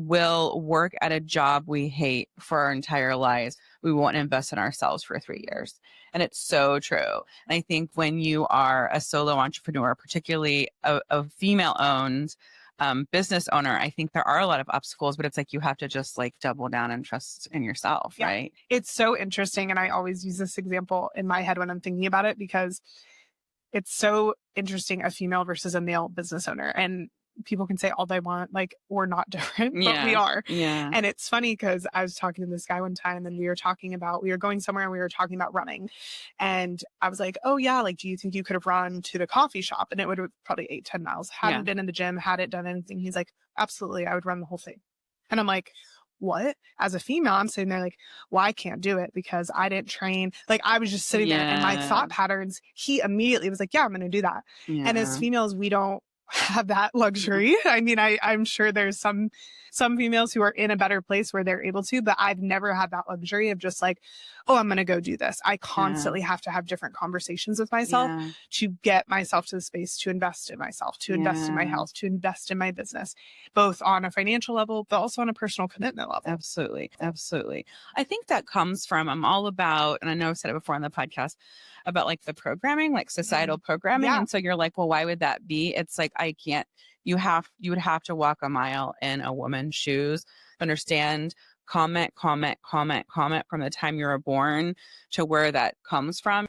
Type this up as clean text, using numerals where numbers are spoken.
will work at a job we hate for our entire lives. We won't invest in ourselves for 3 years. And it's so true. And I think when you are a solo entrepreneur, particularly a female owned business owner, I think there are a lot of obstacles, but it's like you have to just like double down and trust in yourself, right? It's so interesting. And I always use this example in my head when I'm thinking about it, because it's so interesting, a female versus a male business owner. And people can say all they want, like, we're not different, but we are. Yeah. And it's funny because I was talking to this guy one time and we were going somewhere and we were talking about running. And I was like, oh yeah, like, do you think you could have run to the coffee shop? And it would have probably 8-10 miles. Hadn't been in the gym, hadn't done anything. He's like, absolutely, I would run the whole thing. And I'm like, what? As a female, I'm sitting there like, well, I can't do it because I didn't train. Like, I was just sitting there and my thought patterns, he immediately was like, yeah, I'm going to do that. And as females, we don't have that luxury. I mean, I'm sure there's some females who are in a better place where they're able to, but I've never had that luxury of just like, oh, I'm going to go do this. I constantly have to have different conversations with myself to get myself to the space to invest in myself, to invest in my health, to invest in my business, both on a financial level, but also on a personal commitment level. Absolutely. Absolutely. I think that comes from, I'm all about, and I know I've said it before on the podcast, about like the programming, like societal programming. And so you're like, well, why would that be? It's like, I can't, you would have to walk a mile in a woman's shoes, understand comment from the time you were born to where that comes from.